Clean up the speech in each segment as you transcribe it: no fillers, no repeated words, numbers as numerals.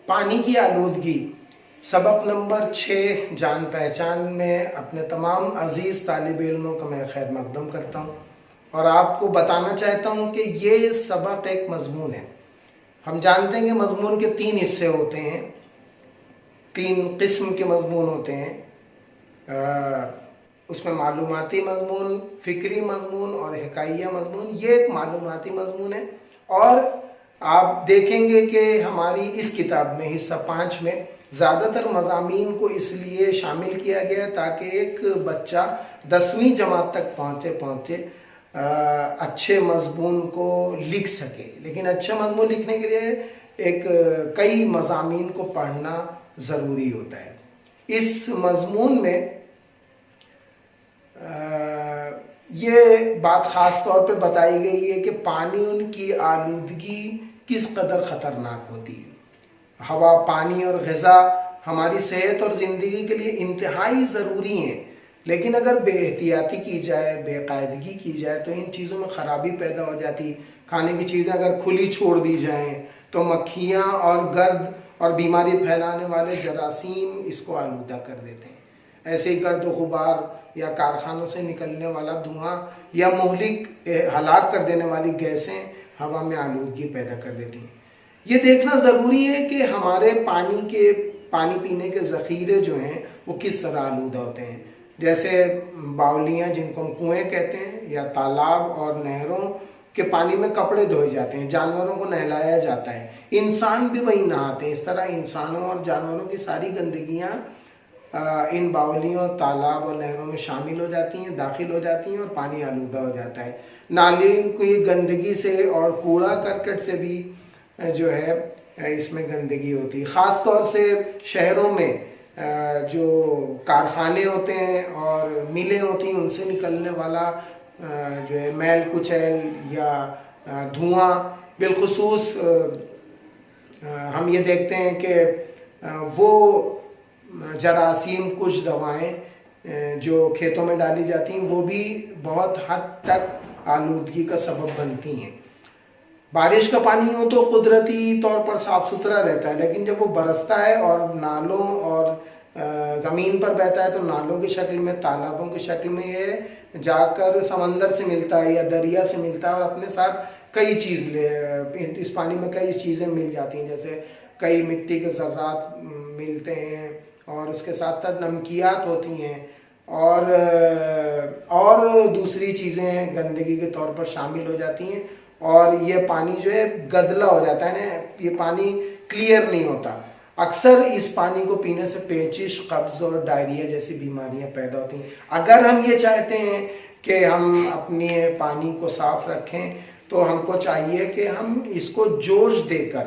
پانی کی آلودگی سبق نمبر 6 جان پہچان میں اپنے تمام عزیز طالب علموں کا میں خیر مقدم کرتا ہوں اور آپ کو بتانا چاہتا ہوں کہ یہ سبق ایک مضمون ہے۔ ہم جانتے ہیں کہ مضمون کے 3 حصے ہوتے ہیں، 3 قسم کے مضمون ہوتے ہیں، اس میں معلوماتی مضمون، فکری مضمون اور حکایہ مضمون۔ یہ ایک معلوماتی مضمون ہے اور آپ دیکھیں گے کہ ہماری اس کتاب میں حصہ 5 میں زیادہ تر مضامین کو اس لیے شامل کیا گیا تاکہ ایک بچہ 10ویں جماعت تک پہنچے اچھے مضمون کو لکھ سکے۔ لیکن اچھے مضمون لکھنے کے لیے کئی مضامین کو پڑھنا ضروری ہوتا ہے۔ اس مضمون میں یہ بات خاص طور پہ بتائی گئی ہے کہ پانی کی آلودگی کس قدر خطرناک ہوتی ہے۔ ہوا، پانی اور غذا ہماری صحت اور زندگی کے لیے انتہائی ضروری ہیں، لیکن اگر بے احتیاطی کی جائے، بے قاعدگی کی جائے تو ان چیزوں میں خرابی پیدا ہو جاتی۔ کھانے کی چیزیں اگر کھلی چھوڑ دی جائیں تو مکھیاں اور گرد اور بیماری پھیلانے والے جراثیم اس کو آلودہ کر دیتے ہیں۔ ایسے ہی گرد و غبار یا کارخانوں سے نکلنے والا دھواں یا مہلک ہلاک کر دینے والی گیسیں ہوا میں آلودگی پیدا کر دیتی ہیں۔ یہ دیکھنا ضروری ہے کہ ہمارے پانی پینے کے ذخیرے جو ہیں وہ کس طرح آلودہ ہوتے ہیں، جیسے باولیاں جن کو ہم کنویں کہتے ہیں، یا تالاب اور نہروں کے پانی میں کپڑے دھوئے جاتے ہیں، جانوروں کو نہلایا جاتا ہے، انسان بھی وہی نہاتے ہیں۔ اس طرح انسانوں اور جانوروں کی ساری گندگیاں ان باولیوں، تالاب اور نہروں میں شامل ہو جاتی ہیں، داخل ہو جاتی ہیں اور پانی آلودہ ہو جاتا ہے۔ نالی کی گندگی سے اور کوڑا کرکٹ سے بھی جو ہے اس میں گندگی ہوتی ہے۔ خاص طور سے شہروں میں جو کارخانے ہوتے ہیں اور ملیں ہوتی ہیں ان سے نکلنے والا جو ہے میل کچیل یا دھواں، بالخصوص ہم یہ دیکھتے ہیں کہ وہ جراثیم، کچھ دوائیں جو کھیتوں میں ڈالی جاتی ہیں وہ بھی بہت حد تک آلودگی کا سبب بنتی ہیں۔ بارش کا پانی ہو تو قدرتی طور پر صاف ستھرا رہتا ہے، لیکن جب وہ برستا ہے اور نالوں اور زمین پر بہتا ہے تو نالوں کی شکل میں، تالابوں کی شکل میں یہ جا کر سمندر سے ملتا ہے یا دریا سے ملتا ہے اور اپنے ساتھ اس پانی میں کئی چیزیں مل جاتی ہیں، جیسے کئی مٹی کے ذرات ملتے ہیں اور اس کے ساتھ نمکیات ہوتی ہیں اور دوسری چیزیں گندگی کے طور پر شامل ہو جاتی ہیں اور یہ پانی جو ہے گدلا ہو جاتا ہے نا، یہ پانی کلیئر نہیں ہوتا۔ اکثر اس پانی کو پینے سے پیچش، قبض اور ڈائریا جیسی بیماریاں پیدا ہوتی ہیں۔ اگر ہم یہ چاہتے ہیں کہ ہم اپنے پانی کو صاف رکھیں تو ہم کو چاہیے کہ ہم اس کو جوش دے کر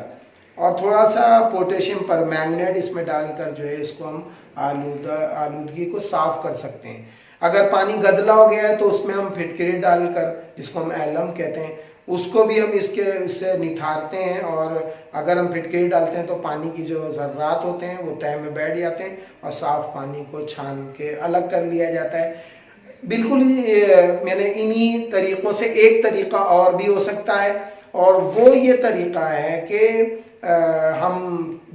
اور تھوڑا سا پوٹیشیم پر مینگنیٹ اس میں ڈال کر جو ہے اس کو ہم آلودگی کو صاف کر سکتے ہیں۔ اگر پانی گدلا ہو گیا ہے تو اس میں ہم پھٹکری ڈال کر، جس کو ہم ایلم کہتے ہیں، اس کو بھی ہم اس سے نتھارتے ہیں اور اگر ہم پھٹکری ڈالتے ہیں تو پانی کی جو ذرات ہوتے ہیں وہ تہہ میں بیٹھ جاتے ہیں اور صاف پانی کو چھان کے الگ کر لیا جاتا ہے۔ بالکل انہی طریقوں سے ایک طریقہ اور بھی ہو سکتا ہے، اور وہ یہ طریقہ ہے کہ ہم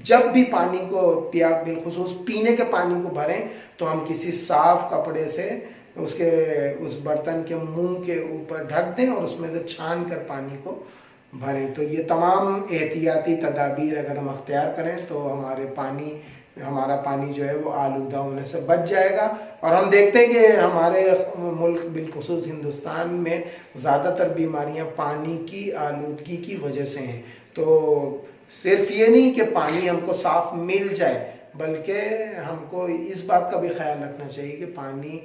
جب بھی پانی کو بالخصوص پینے کے پانی کو بھریں تو ہم کسی صاف کپڑے سے اس برتن کے منہ کے اوپر ڈھک دیں اور اس میں سے چھان کر پانی کو بھریں۔ تو یہ تمام احتیاطی تدابیر اگر ہم اختیار کریں تو ہمارا پانی جو ہے وہ آلودہ ہونے سے بچ جائے گا۔ اور ہم دیکھتے ہیں کہ ہمارے ملک بالخصوص ہندوستان میں زیادہ تر بیماریاں پانی کی آلودگی کی وجہ سے ہیں۔ تو صرف یہ نہیں کہ پانی ہم کو صاف مل جائے، بلکہ ہم کو اس بات کا بھی خیال رکھنا چاہیے کہ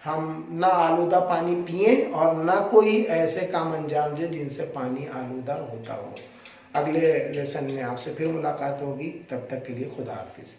ہم نہ آلودہ پانی پئیں اور نہ کوئی ایسے کام انجام دیں جن سے پانی آلودہ ہوتا ہو۔ اگلے لیسن میں آپ سے پھر ملاقات ہوگی، تب تک کے لیے خدا حافظ۔